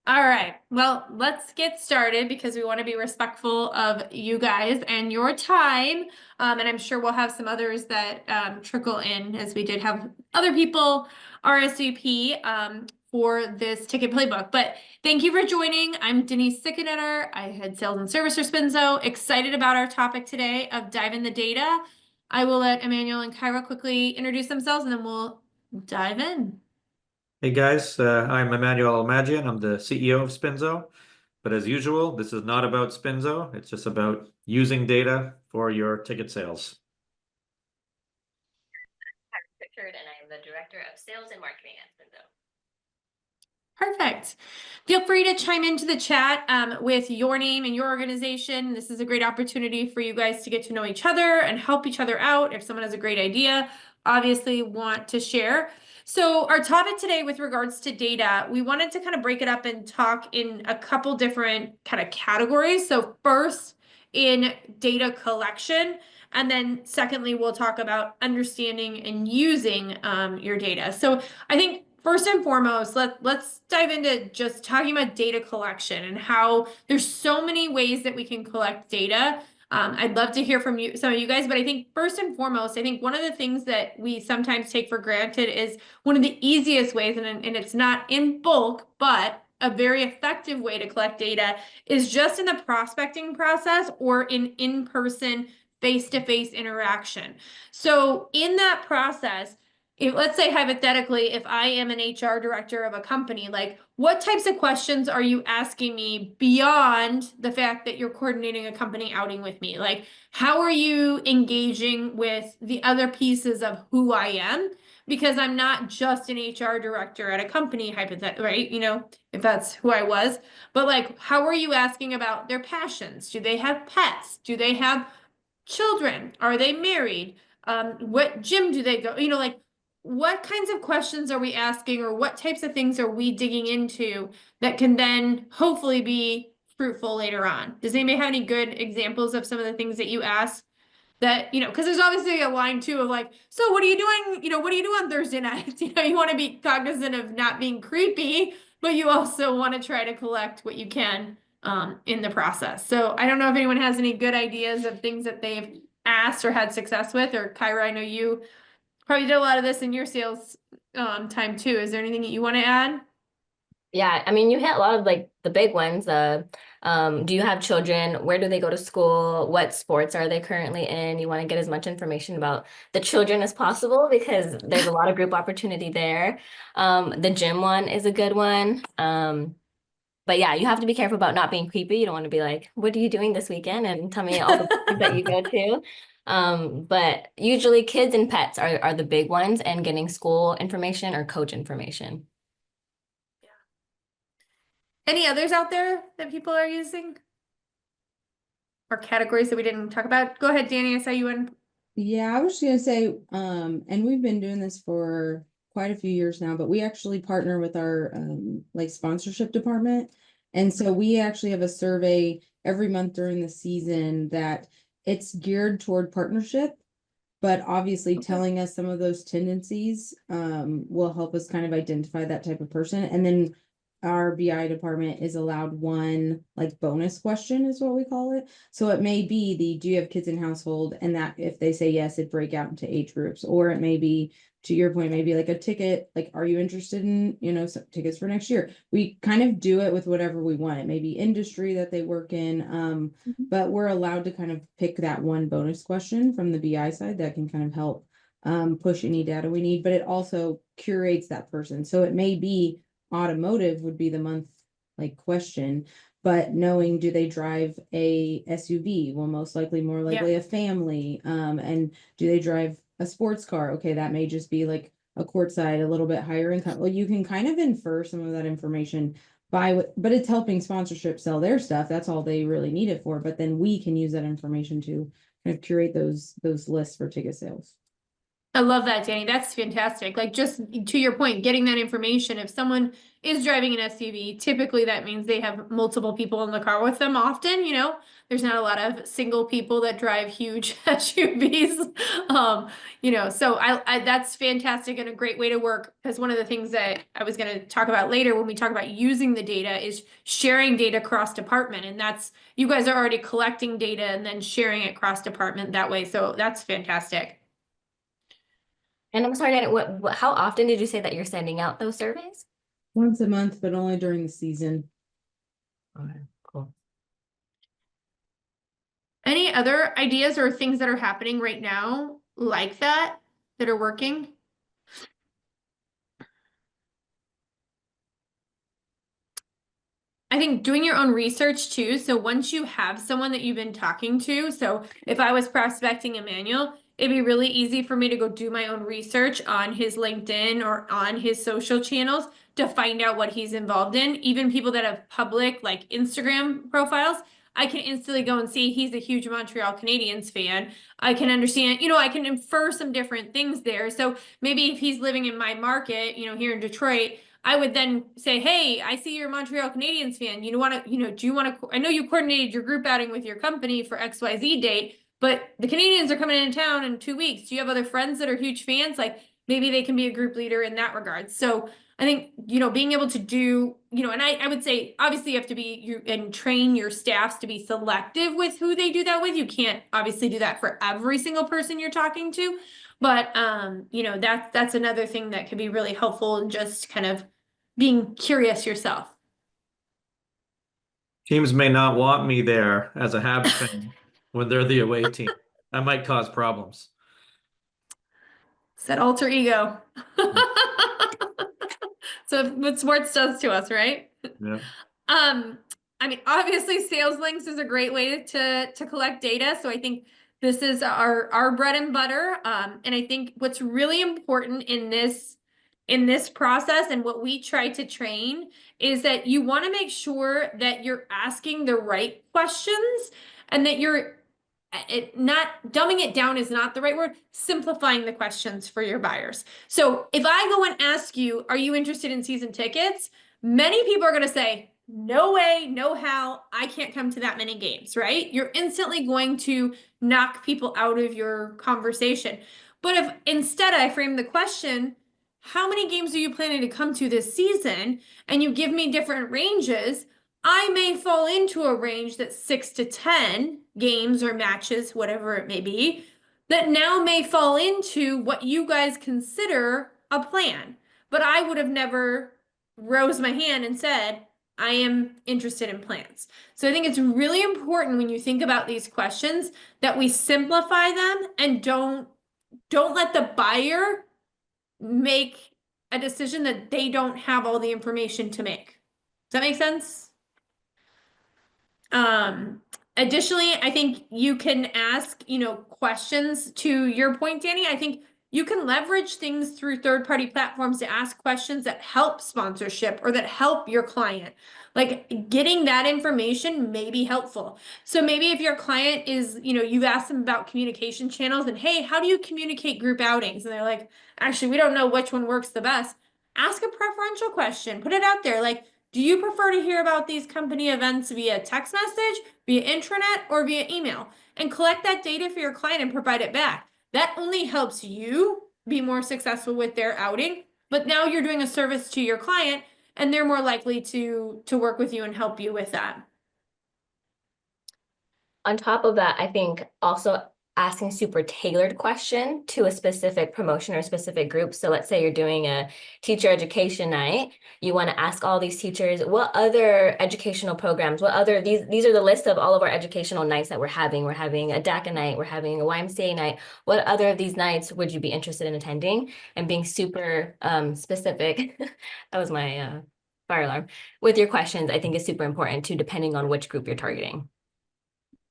All right. Well, let's get started because we want to be respectful of you guys and your time. And I'm sure we'll have some others that trickle in as we did have other people RSVP for this ticket playbook. But thank you for joining. I'm Denise Sickenetter. I head sales and service for Spinzo. Excited about our topic today of dive in the data. I will let Emmanuel and Kyra quickly introduce themselves and then we'll dive in. Hey guys, I'm Emmanuel Almagian. I'm the CEO of Spinzo. But as usual, this is not about Spinzo. It's just about using data for your ticket sales. Richard, and I am the Director of Sales and Marketing at Spinzo. Perfect. Feel free to chime into the chat with your name and your organization. This is a great opportunity for you guys to get to know each other and help each other out. If someone has a great idea, obviously want to share. So our topic today with regards to data, we wanted to kind of break it up and talk in a couple different kind of categories. So first in data collection, and then secondly, we'll talk about understanding and using your data. So I think first and foremost, let's dive into just talking about data collection and how there's so many ways that we can collect data. I'd love to hear from you, some of you guys, but I think first and foremost, I think one of the things that we sometimes take for granted is one of the easiest ways, and it's not in bulk, but a very effective way to collect data is just in the prospecting process or in-person face-to-face interaction. So in that process, if let's say hypothetically, if I am an HR director of a company, like what types of questions are you asking me beyond the fact that you're coordinating a company outing with me? Like, how are you engaging with the other pieces of who I am? Because I'm not just an HR director at a company, hypothetically, right? You know, if that's who I was, but like, how are you asking about their passions? Do they have pets? Do they have children? Are they married? What gym do they go? You know, like what kinds of questions are we asking or what types of things are we digging into that can then hopefully be fruitful later on? Does anybody have any good examples of some of the things that you ask that, you know, because there's obviously a line too of like, so what are you doing? You know, what do you do on Thursday nights? You know, you want to be cognizant of not being creepy, but you also want to try to collect what you can in the process. So I don't know if anyone has any good ideas of things that they've asked or had success with, or Kyra, I know you probably did a lot of this in your sales time too. Is there anything that you want to add? Yeah, I mean, you hit a lot of like the big ones. Do you have children? Where do they go to school? What sports are they currently in? You want to get as much information about the children as possible because there's a lot of group opportunity there. The gym one is a good one. But yeah, you have to be careful about not being creepy. You don't want to be like, what are you doing this weekend? And tell me all the places that you go to. But usually kids and pets are the big ones and getting school information or coach information. Any others out there that people are using? Or categories that we didn't talk about? Go ahead, Danny. I saw you went. Yeah, I was just gonna say, and we've been doing this for quite a few years now, but we actually partner with our like sponsorship department. And so we actually have a survey every month during the season that it's geared toward partnership, but obviously telling us some of those tendencies will help us kind of identify that type of person. And then our BI department is allowed one like bonus question is what we call it. So it may be the do you have kids in household, and that if they say yes, it break out into age groups, or it may be to your point, maybe like a ticket, like are you interested in, you know, tickets for next year? We kind of do it with whatever we want. It may be industry that they work in, but we're allowed to kind of pick that one bonus question from the BI side that can kind of help push any data we need, but it also curates that person. So it may be automotive would be the month like question, but knowing do they drive a SUV? Well, most likely more likely a family. And do they drive a sports car? Okay, that may just be like a courtside, a little bit higher income. Well, you can kind of infer some of that information by what, but it's helping sponsorship sell their stuff. That's all they really need it for. But then we can use that information to kind of curate those lists for ticket sales. I love that, Danny. That's fantastic. Like, just to your point, getting that information. If someone is driving an SUV, typically that means they have multiple people in the car with them often, There's not a lot of single people that drive huge SUVs. So that's fantastic and a great way to work, because one of the things that I was going to talk about later when we talk about using the data is sharing data cross department. And that's, you guys are already collecting data and then sharing it cross department that way. So that's fantastic. And I'm sorry, Danny, how often did you say that you're sending out those surveys? Once a month, but only during the season. Okay, cool. Any other ideas or things that are happening right now like that are working? I think doing your own research too. So once you have someone that you've been talking to, so if I was prospecting Emmanuel, it'd be really easy for me to go do my own research on his LinkedIn or on his social channels to find out what he's involved in. Even people that have public like Instagram profiles, I can instantly go and see he's a huge Montreal Canadiens fan. I can understand, I can infer some different things there. So maybe if he's living in my market, here in Detroit, I would then say, hey, I see you're a Montreal Canadiens fan. Do you want to, I know you coordinated your group outing with your company for XYZ date, but the Canadiens are coming into town in 2 weeks. Do you have other friends that are huge fans? Like, maybe they can be a group leader in that regard. So I think, being able to do, and I would say, obviously you have to and train your staffs to be selective with who they do that with. You can't obviously do that for every single person you're talking to, but, that's another thing that could be really helpful in just kind of being curious yourself. Teams may not want me there as a Habs fan when they're the away team. That might cause problems. It's that alter ego. So what sports does to us, right? Yeah. I mean, obviously sales links is a great way to collect data. So I think this is our bread and butter. And I think what's really important in this process and what we try to train is that you want to make sure that you're asking the right questions and that you're not dumbing it down is not the right word, simplifying the questions for your buyers. So if I go and ask you, are you interested in season tickets? Many people are going to say, no way, no how, I can't come to that many games, right? You're instantly going to knock people out of your conversation. But if instead I frame the question, how many games are you planning to come to this season? And you give me different ranges, I may fall into a range that's 6 to 10 games or matches, whatever it may be, that now may fall into what you guys consider a plan. But I would have never rose my hand and said, I am interested in plans. So I think it's really important when you think about these questions that we simplify them and don't let the buyer make a decision that they don't have all the information to make. Does that make sense? Additionally, I think you can ask, questions to your point, Danny. I think you can leverage things through third-party platforms to ask questions that help sponsorship or that help your client. Like, getting that information may be helpful. So maybe if your client is, you've asked them about communication channels and, hey, how do you communicate group outings? And they're like, actually, we don't know which one works the best. Ask a preferential question, put it out there. Like, do you prefer to hear about these company events via text message, via intranet, or via email? And collect that data for your client and provide it back. That only helps you be more successful with their outing, but now you're doing a service to your client and they're more likely to work with you and help you with that. On top of that, I think also asking super tailored question to a specific promotion or specific group. So let's say you're doing a teacher education night. You want to ask all these teachers, what other educational programs, these are the list of all of our educational nights that we're having. We're having a DACA night, we're having a YMCA night. What other of these nights would you be interested in attending? And being super specific. That was my fire alarm. With your questions, I think is super important too, depending on which group you're targeting.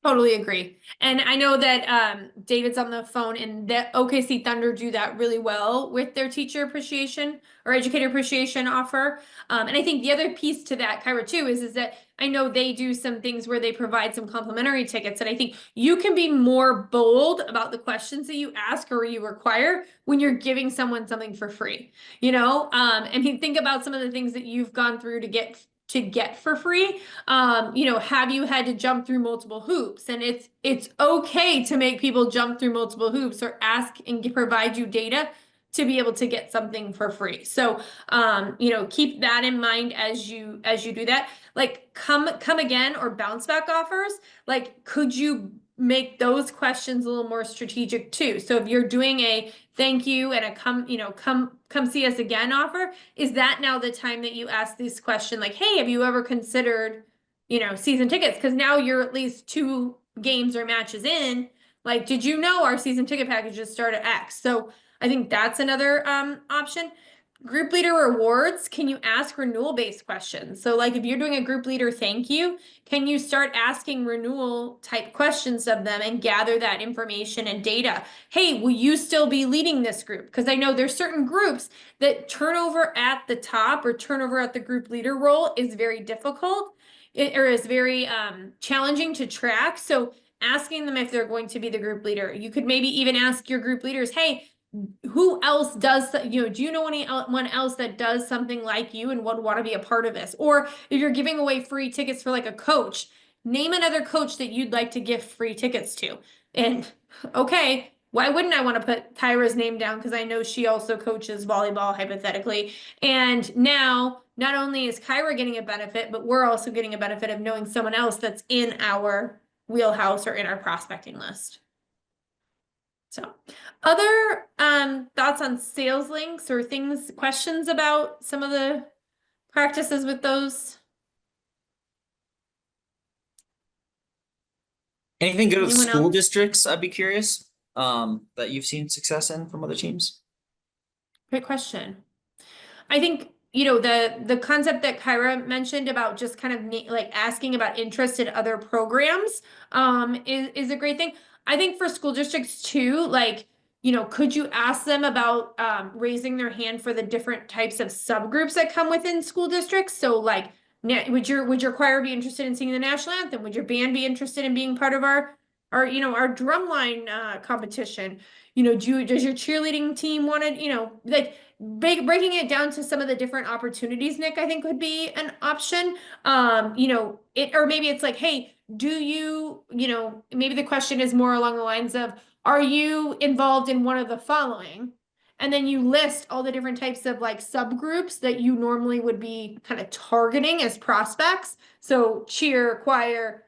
Totally agree. And I know that David's on the phone and that OKC Thunder do that really well with their teacher appreciation or educator appreciation offer. And I think the other piece to that, Kyra, too, is that I know they do some things where they provide some complimentary tickets. And I think you can be more bold about the questions that you ask or you require when you're giving someone something for free. You know, I mean, think about some of the things that you've gone through to get for free. You know, have you had to jump through multiple hoops? And it's okay to make people jump through multiple hoops or ask and provide you data to be able to get something for free. So you know, keep that in mind as you do that. Like come again or bounce back offers, like could you make those questions a little more strategic too? So if you're doing a thank you and a come see us again offer, is that now the time that you ask this question, like, hey, have you ever considered, you know, season tickets? Because now you're at least 2 games or matches in. Like, did you know our season ticket packages start at X? So I think that's another option. Group leader rewards, can you ask renewal based questions? So like if you're doing a group leader thank you, can you start asking renewal type questions of them and gather that information and data? Hey, will you still be leading this group? Because I know there's certain groups that turnover at the top or turnover at the group leader role is very difficult or is very challenging to track. So asking them if they're going to be the group leader. You could maybe even ask your group leaders, hey, who else does, you know, do you know anyone else that does something like you and would want to be a part of this? Or if you're giving away free tickets for like a coach, name another coach that you'd like to give free tickets to. And okay, why wouldn't I want to put Kyra's name down? Because I know she also coaches volleyball hypothetically. And now not only is Kyra getting a benefit, but we're also getting a benefit of knowing someone else that's in our wheelhouse or in our prospecting list. So other thoughts on sales links or things, questions about some of the practices with those? Anything good with Anyone school else? districts? I'd be curious. That you've seen success in from other teams. Great question. I think, you know, the concept that Kyra mentioned about just kind of like asking about interest in other programs is a great thing. I think for school districts too, like, you know, could you ask them about raising their hand for the different types of subgroups that come within school districts? So like, would your choir be interested in singing the national anthem? Would your band be interested in being part of our you know, our drumline competition? You know, does your cheerleading team want to, you know, like breaking it down to some of the different opportunities, Nick, I think would be an option. You know, or maybe it's like, hey, do you know, maybe the question is more along the lines of, are you involved in one of the following? And then you list all the different types of like subgroups that you normally would be kind of targeting as prospects. So cheer, choir,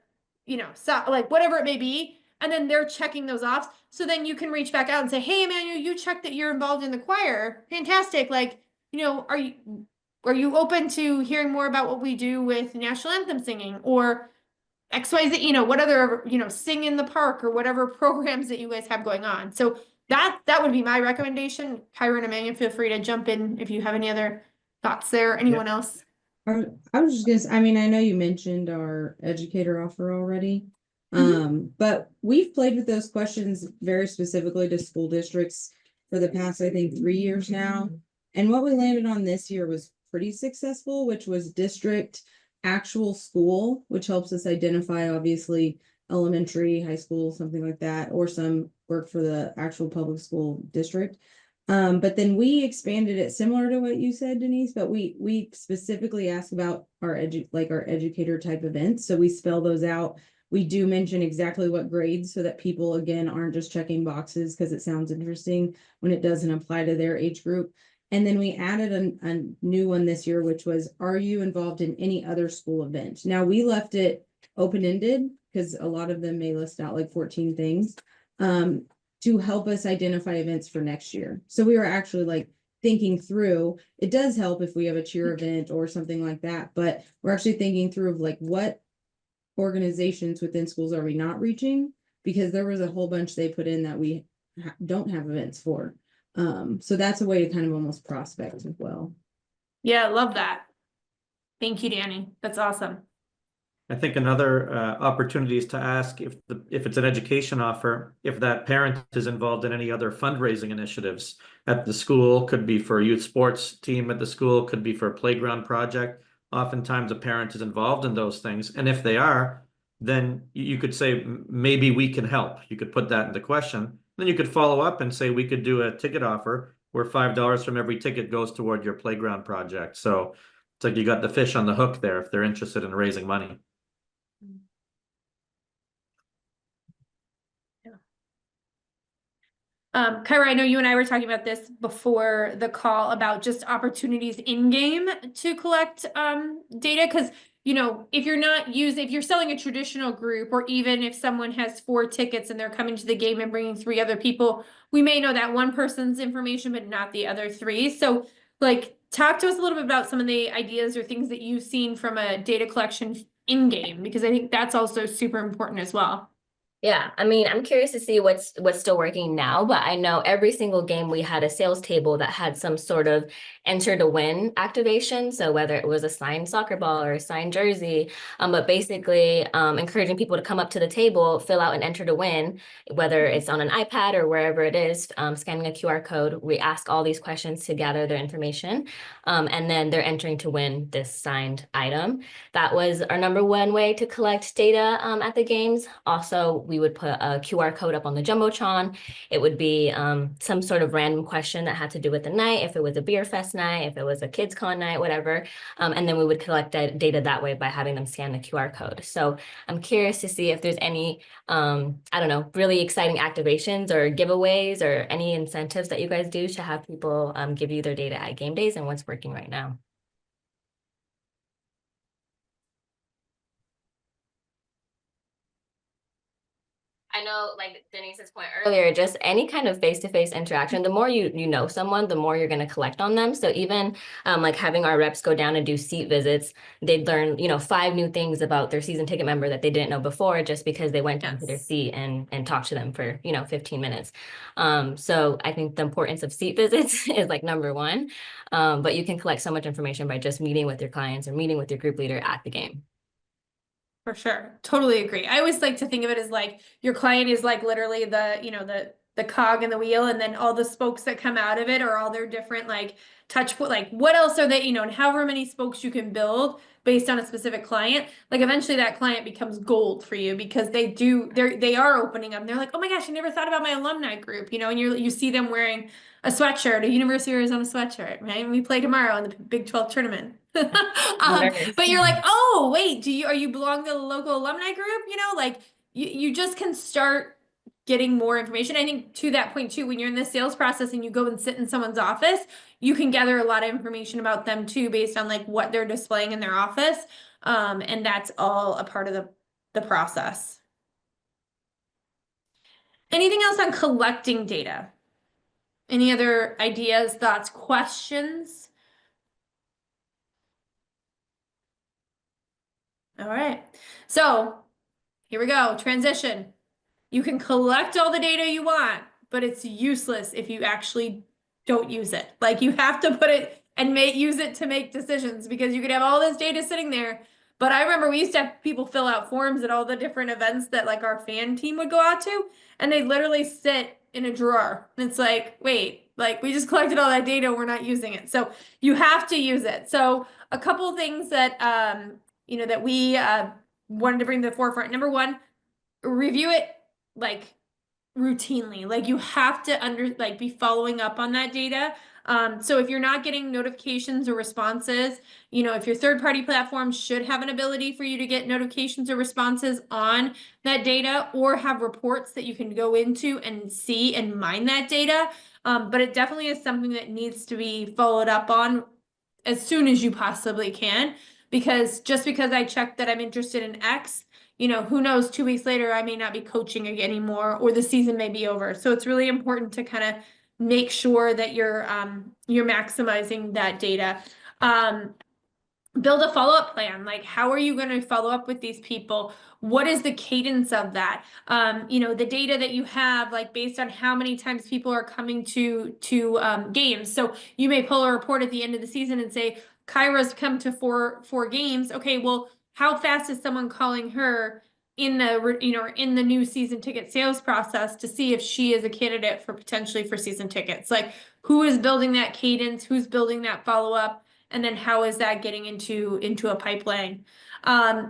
you know, so like whatever it may be. And then they're checking those off. So then you can reach back out and say, hey, Emmanuel, you checked that you're involved in the choir. Fantastic. Like, you know, are you open to hearing more about what we do with national anthem singing or XYZ, you know, what other, you know, sing in the park or whatever programs that you guys have going on. So that would be my recommendation. Kyra and Emmanuel, feel free to jump in if you have any other thoughts there. Anyone else? I was just gonna say, I mean, I know you mentioned our educator offer already. But we've played with those questions very specifically to school districts for the past, I think, 3 years now. And what we landed on this year was pretty successful, which was district actual school, which helps us identify obviously elementary, high school, something like that, or some work for the actual public school district. But then we expanded it similar to what you said, Denise, but we specifically asked about our educator type events. So we spell those out. We do mention exactly what grades so that people, again, aren't just checking boxes because it sounds interesting when it doesn't apply to their age group. And then we added a new one this year, which was, are you involved in any other school event? Now we left it open-ended because a lot of them may list out like 14 things to help us identify events for next year. So we were actually like thinking through, it does help if we have a cheer event or something like that, but we're actually thinking through of like what organizations within schools are we not reaching, because there was a whole bunch they put in that we don't have events for. So that's a way to kind of almost prospect as well. Yeah, love that. Thank you, Danny. That's awesome. I think another opportunity is to ask if it's an education offer, if that parent is involved in any other fundraising initiatives at the school, could be for a youth sports team at the school, could be for a playground project. Oftentimes a parent is involved in those things. And if they are, then you could say, maybe we can help. You could put that into question. Then you could follow up and say, we could do a ticket offer where $5 from every ticket goes toward your playground project. So it's like you got the fish on the hook there if they're interested in raising money. Kyra, I know you and I were talking about this before the call about just opportunities in game to collect data, because you know, if you're selling a traditional group, or even if someone has 4 tickets and they're coming to the game and bringing 3 other people, we may know that one person's information but not the other 3. So like, talk to us a little bit about some of the ideas or things that you've seen from a data collection in game, because I think that's also super important as well. Yeah, I mean, I'm curious to see what's still working now, but I know every single game we had a sales table that had some sort of enter to win activation. So whether it was a signed soccer ball or a signed jersey, but basically encouraging people to come up to the table, fill out an enter to win, whether it's on an iPad or wherever it is, scanning a QR code. We ask all these questions to gather their information, and then they're entering to win this signed item. That was our #1 way to collect data at the games. Also, we would put a QR code up on the Jumbotron. It would be some sort of random question that had to do with the night, if it was a beer fest night, if it was a kids con night, whatever. And then we would collect that data that way by having them scan the QR code. So I'm curious to see if there's any, I don't know, really exciting activations or giveaways or any incentives that you guys do to have people give you their data at game days and what's working right now. I know, like Denise's point earlier, just any kind of face-to-face interaction, the more you know someone, the more you're going to collect on them. So even like having our reps go down and do seat visits, they'd learn, 5 new things about their season ticket member that they didn't know before, just because they went down to their seat and talked to them for, 15 minutes. So I think the importance of seat visits is like #1. But you can collect so much information by just meeting with your clients or meeting with your group leader at the game. For sure. Totally agree. I always like to think of it as like your client is like literally the cog in the wheel, and then all the spokes that come out of it are all their different like like what else are they, and however many spokes you can build based on a specific client. Like eventually that client becomes gold for you, because they are opening up. They're like, oh my gosh, I never thought about my alumni group, and you see them wearing a sweatshirt, a University of Arizona sweatshirt, right? And we play tomorrow in the Big 12 tournament. But you're like, oh wait, are you belong to the local alumni group? Like you just can start getting more information. I think to that point too, when you're in the sales process and you go and sit in someone's office, you can gather a lot of information about them too, based on like what they're displaying in their office. And that's all a part of the process. Anything else on collecting data? Any other ideas, thoughts, questions? All right, so here we go, transition. You can collect all the data you want, but it's useless if you actually don't use it. Like you have to put it and use it to make decisions, because you could have all this data sitting there. But I remember we used to have people fill out forms at all the different events that like our fan team would go out to, and they literally sit in a drawer. And it's like, wait, like we just collected all that data, we're not using it. So you have to use it. So a couple of things that that we wanted to bring to the forefront. #1, review it like routinely. Like you have to be following up on that data. So if you're not getting notifications or responses, if your third-party platform should have an ability for you to get notifications or responses on that data, or have reports that you can go into and see and mine that data. But it definitely is something that needs to be followed up on as soon as you possibly can, because just because I checked that I'm interested in X, who knows, 2 weeks later, I may not be coaching anymore, or the season may be over. So it's really important to kind of make sure that you're maximizing that data. Build a follow-up plan. Like, how are you going to follow up with these people? What is the cadence of that? The data that you have, like based on how many times people are coming to games. So you may pull a report at the end of the season and say, Kyra's come to four games. Okay, well, how fast is someone calling her in the, you know, in the new season ticket sales process to see if she is a candidate for potentially for season tickets? Like, who is building that cadence? Who's building that follow-up? And then how is that getting into a pipeline?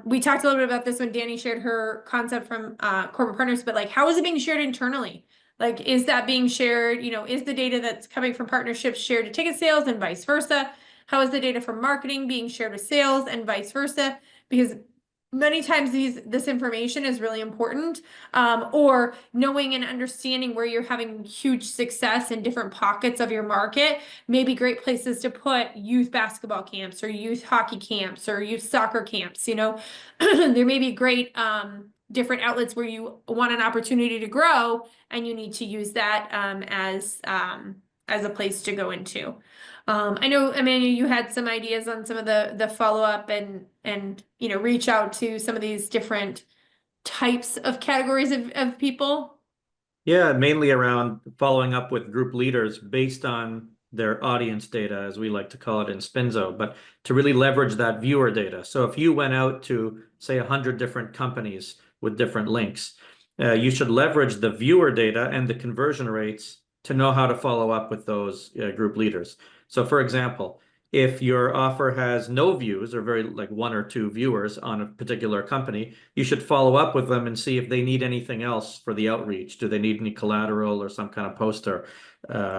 We talked a little bit about this when Danny shared her concept from corporate partners, but like, how is it being shared internally? Like, is that being shared? You know, is the data that's coming from partnerships shared to ticket sales and vice versa? How is the data from marketing being shared with sales and vice versa? Because many times this information is really important, or knowing and understanding where you're having huge success in different pockets of your market may be great places to put youth basketball camps or youth hockey camps or youth soccer camps. You know, there may be great different outlets where you want an opportunity to grow and you need to use that as a place to go into. I know, Amanda, you had some ideas on some of the follow-up and you know, reach out to some of these different types of categories of people. Yeah, mainly around following up with group leaders based on their audience data, as we like to call it in Spinzo, but to really leverage that viewer data. So if you went out to, say, 100 different companies with different links, you should leverage the viewer data and the conversion rates to know how to follow up with those group leaders. So for example, if your offer has no views or very like 1 or 2 viewers on a particular company, you should follow up with them and see if they need anything else for the outreach. Do they need any collateral or some kind of poster,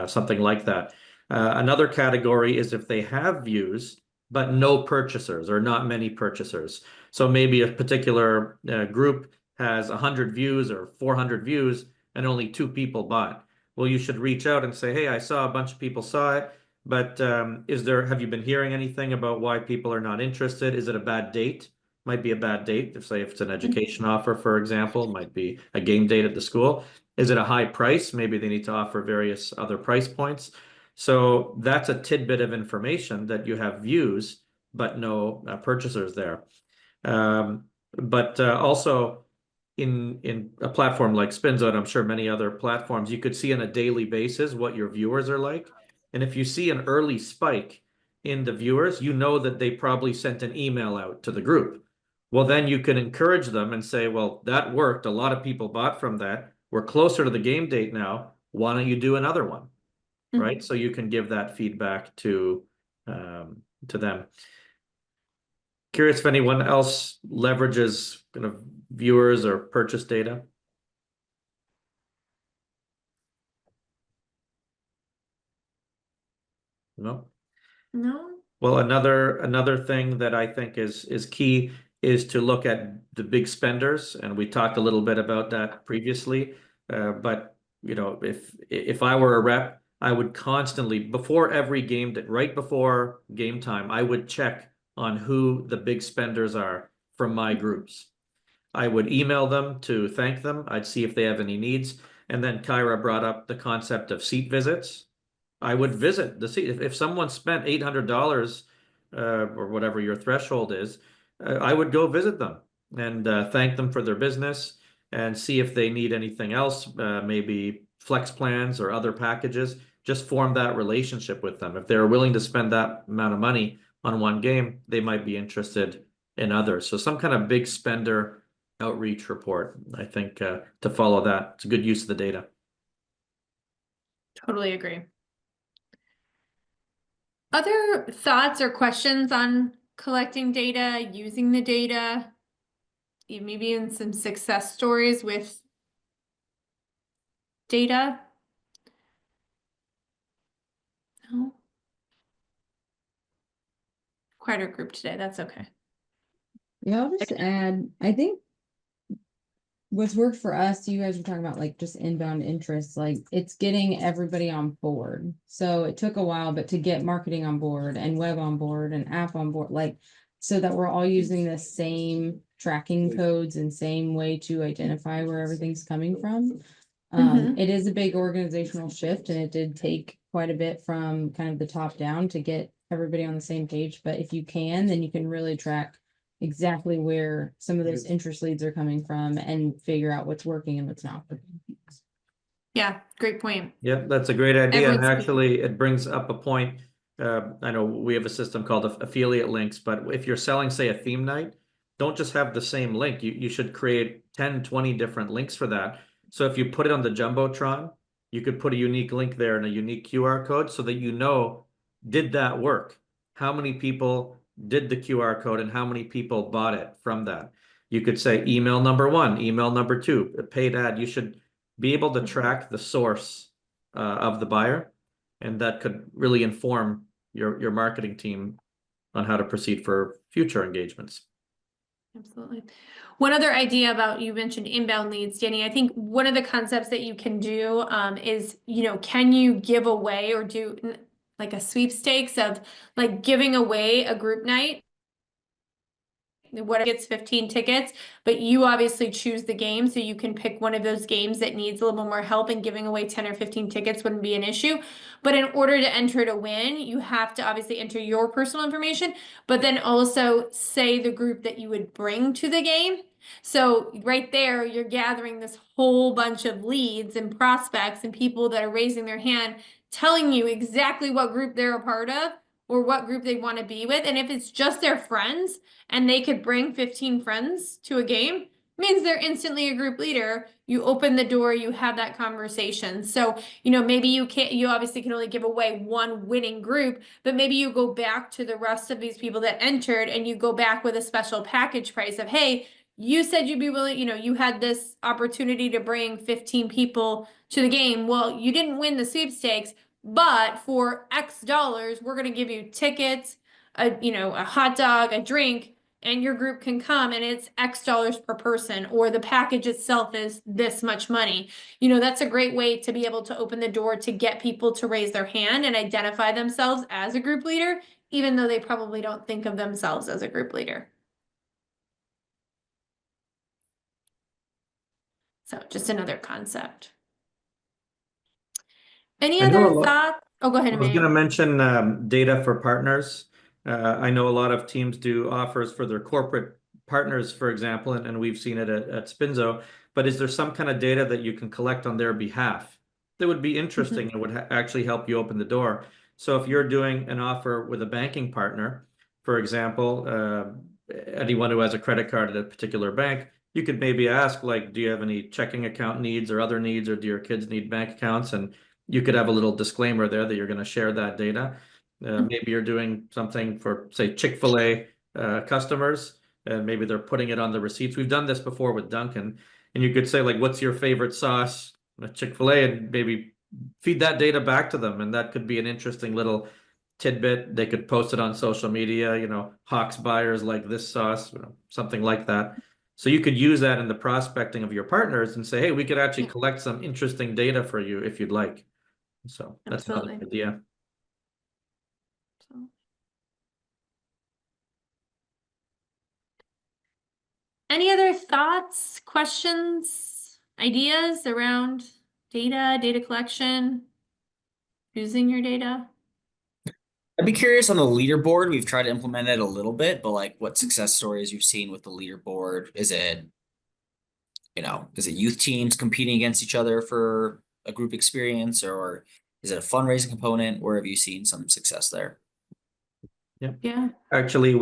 something like that. Another category is if they have views, but no purchasers or not many purchasers. So maybe a particular group has 100 views or 400 views and only 2 people bought. Well, you should reach out and say, hey, I saw a bunch of people saw it, but have you been hearing anything about why people are not interested? Is it a bad date? Might be a bad date. If it's an education offer, for example, might be a game date at the school. Is it a high price? Maybe they need to offer various other price points. So that's a tidbit of information that you have views, but no purchasers there. But also in a platform like Spinzo, and I'm sure many other platforms, you could see on a daily basis what your viewers are like. And if you see an early spike in the viewers, you know that they probably sent an email out to the group. Well, then you can encourage them and say, well, that worked. A lot of people bought from that. We're closer to the game date now. Why don't you do another one? Mm-hmm. Right? So you can give that feedback to them. Curious if anyone else leverages kind of viewers or purchase data. No? No? Well, another thing that I think is key is to look at the big spenders, and we talked a little bit about that previously. But you know, if I were a rep, I would constantly, before every game, right before game time, I would check on who the big spenders are from my groups. I would email them to thank them. I'd see if they have any needs. And then Kyra brought up the concept of seat visits. I would visit the seat. If someone spent $800 or whatever your threshold is, I would go visit them and thank them for their business and see if they need anything else, maybe flex plans or other packages. Just form that relationship with them. If they're willing to spend that amount of money on one game, they might be interested in others. So some kind of big spender outreach report, I think, to follow that. It's a good use of the data. Totally agree. Other thoughts or questions on collecting data, using the data, maybe in some success stories with data? No? Quieter group today, that's okay. Yeah, I'll just add, I think what's worked for us, you guys were talking about like just inbound interest, like it's getting everybody on board. So it took a while, but to get marketing on board and web on board and app on board, like so that we're all using the same tracking codes and same way to identify where everything's coming from. It is a big organizational shift, and it did take quite a bit from kind of the top down to get everybody on the same page. But if you can, then you can really track exactly where some of those interest leads are coming from and figure out what's working and what's not working. Yeah, great point. Yeah, that's a great idea. And Everyone's- actually, it brings up a point. I know we have a system called affiliate links, but if you're selling, say, a theme night, don't just have the same link. You should create 10, 20 different links for that. So if you put it on the Jumbotron, you could put a unique link there and a unique QR code so that you know, did that work? How many people did the QR code and how many people bought it from that? You could say email number 1, email number 2, a paid ad. You should be able to track the source of the buyer, and that could really inform your marketing team on how to proceed for future engagements. Absolutely. One other idea about, you mentioned inbound leads, Danny. I think one of the concepts that you can do is, can you give away or do like a sweepstakes of like giving away a group night? What gets 15 tickets, but you obviously choose the game, so you can pick one of those games that needs a little more help, and giving away 10 or 15 tickets wouldn't be an issue. But in order to enter to win, you have to obviously enter your personal information, but then also say the group that you would bring to the game. So right there, you're gathering this whole bunch of leads and prospects and people that are raising their hand, telling you exactly what group they're a part of or what group they want to be with. And if it's just their friends and they could bring 15 friends to a game, means they're instantly a group leader. You open the door, you have that conversation. So, maybe you obviously can only give away one winning group, but maybe you go back to the rest of these people that entered and you go back with a special package price of, hey, you said you'd be willing, you had this opportunity to bring 15 people to the game. Well, you didn't win the sweepstakes, but for X dollars, we're going to give you tickets, a hot dog, a drink, and your group can come, and it's X dollars per person, or the package itself is this much money. That's a great way to be able to open the door to get people to raise their hand and identify themselves as a group leader, even though they probably don't think of themselves as a group leader. So just another concept. Any I know other a lot- thoughts? Oh, go ahead, I was going to Emmanuel. mention data for partners. I know a lot of teams do offers for their corporate partners, for example, and we've seen it at Spinzo. But is there some kind of data that you can collect on their behalf that would be interesting and would actually help you open the door? So if you're doing an offer with a banking partner, for example, anyone who has a credit card at a particular bank, you could maybe ask, like, do you have any checking account needs or other needs, or do your kids need bank accounts? And you could have a little disclaimer there that you're going to share that data. Maybe you're doing something for, say, Chick-fil-A customers, and maybe they're putting it on the receipts. We've done this before with Dunkin', and you could say, like, what's your favorite sauce at Chick-fil-A, and maybe feed that data back to them. And that could be an interesting little tidbit. They could post it on social media, Hawks buyers like this sauce, something like that. So you could use that in the prospecting of your partners and say, hey, we could actually collect some interesting data for you if you'd like. So that's another Absolutely. idea. Any other thoughts, questions, ideas around data collection, using your data? I'd be curious on the leaderboard. We've tried to implement it a little bit, but like what success stories you've seen with the leaderboard? Is it youth teams competing against each other for a group experience, or is it a fundraising component? Where have you seen some success there? Yeah. Actually,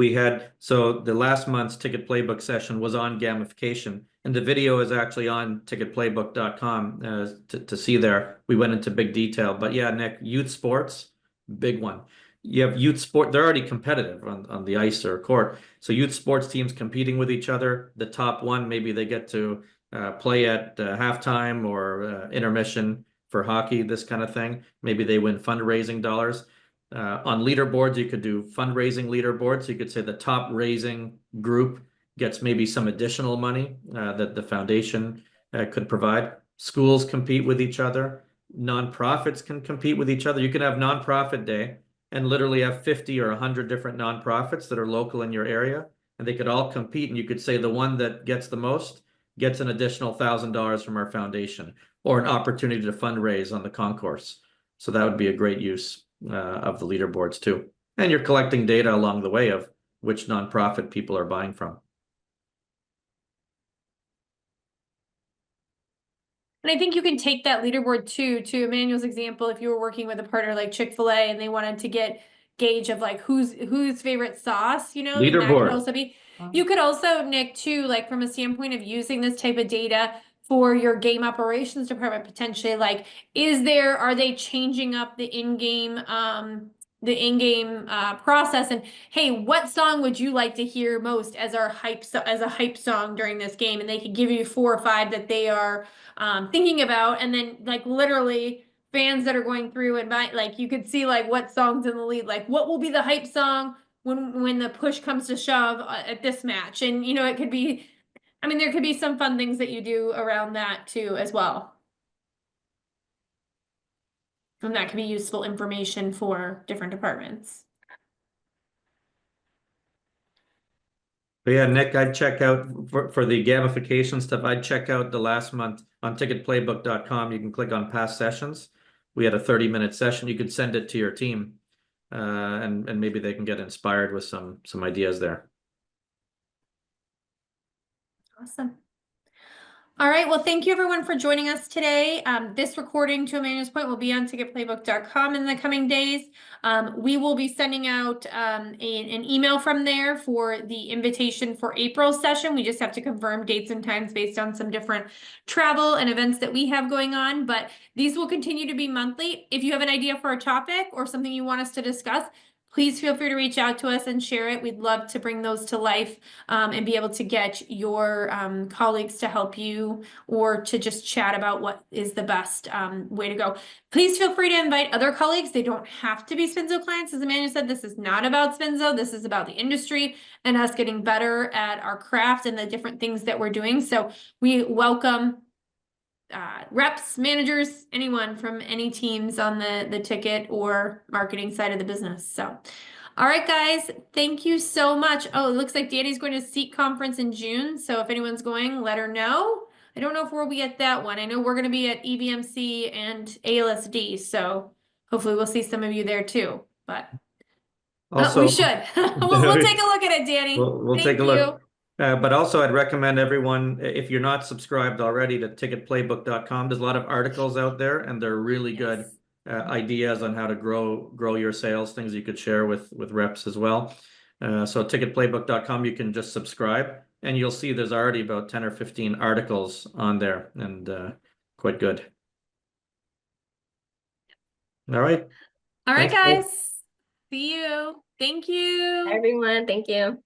so the last month's Ticket Playbook session was on gamification, and the video is actually on ticketplaybook.com to see there. We went into big detail, but yeah, Nick, youth sports, big one. You have youth sport, they're already competitive on the ice or court. So youth sports teams competing with each other, the top one, maybe they get to play at halftime or intermission for hockey, this kind of thing. Maybe they win fundraising dollars. On leaderboards, you could do fundraising leaderboards. You could say the top raising group gets maybe some additional money that the foundation could provide. Schools compete with each other. Nonprofits can compete with each other. You can have nonprofit day and literally have 50 or 100 different nonprofits that are local in your area, and they could all compete. And you could say the one that gets the most gets an additional $1,000 from our foundation, or an opportunity to fundraise on the concourse. So that would be a great use of the leaderboards too. And you're collecting data along the way of which nonprofit people are buying from. And I think you can take that leaderboard too, to Emmanuel's example, if you were working with a partner like Chick-fil-A and they wanted to get gauge of like whose favorite sauce, then that could Leaderboard. also be. You could also, Nick, too, like from a standpoint of using this type of data for your game operations department potentially, like, are they changing up the in-game process, and hey, what song would you like to hear most as a hype song during this game? And they could give you 4 or 5 that they are thinking about, and then like literally fans that are going through and like you could see like what songs in the lead, like what will be the hype song when the push comes to shove at this match. And you know, it could be, I mean, there could be some fun things that you do around that too as well. And that could be useful information for different departments. But yeah, Nick, I'd check out for the gamification stuff. I'd check out the last month on ticketplaybook.com. You can click on past sessions. We had a 30-minute session. You could send it to your team, and maybe they can get inspired with some ideas there. Awesome. All right. Well, thank you everyone for joining us today. This recording, to Amanda's point, will be on ticketplaybook.com in the coming days. We will be sending out an email from there for the invitation for April's session. We just have to confirm dates and times based on some different travel and events that we have going on, but these will continue to be monthly. If you have an idea for a topic or something you want us to discuss, please feel free to reach out to us and share it. We'd love to bring those to life and be able to get your colleagues to help you or to just chat about what is the best way to go. Please feel free to invite other colleagues. They don't have to be Spinzo clients. As Amanda said, this is not about Spinzo. This is about the industry and us getting better at our craft and the different things that we're doing. So we welcome reps, managers, anyone from any teams on the ticket or marketing side of the business. So, all right, guys, thank you so much. Oh, it looks like Danny's going to SEEK conference in June. So if anyone's going, let her know. I don't know if we'll be at that one. I know we're going to be at EBMC and ALSD. So hopefully we'll see some of you there too, but Also, we should. we'll take a look at it, Danny. we'll Thank take a look. you. But also, I'd recommend everyone, if you're not subscribed already to ticketplaybook.com, there's a lot of articles out there, and they're really good ideas on how to grow your sales, things you could share with reps as well. So ticketplaybook.com, you can just subscribe, and you'll see there's already about 10 or 15 articles on there, and quite good. All right. All right, Thanks, guys. See you. Thank you. Hi, everyone. Thank you.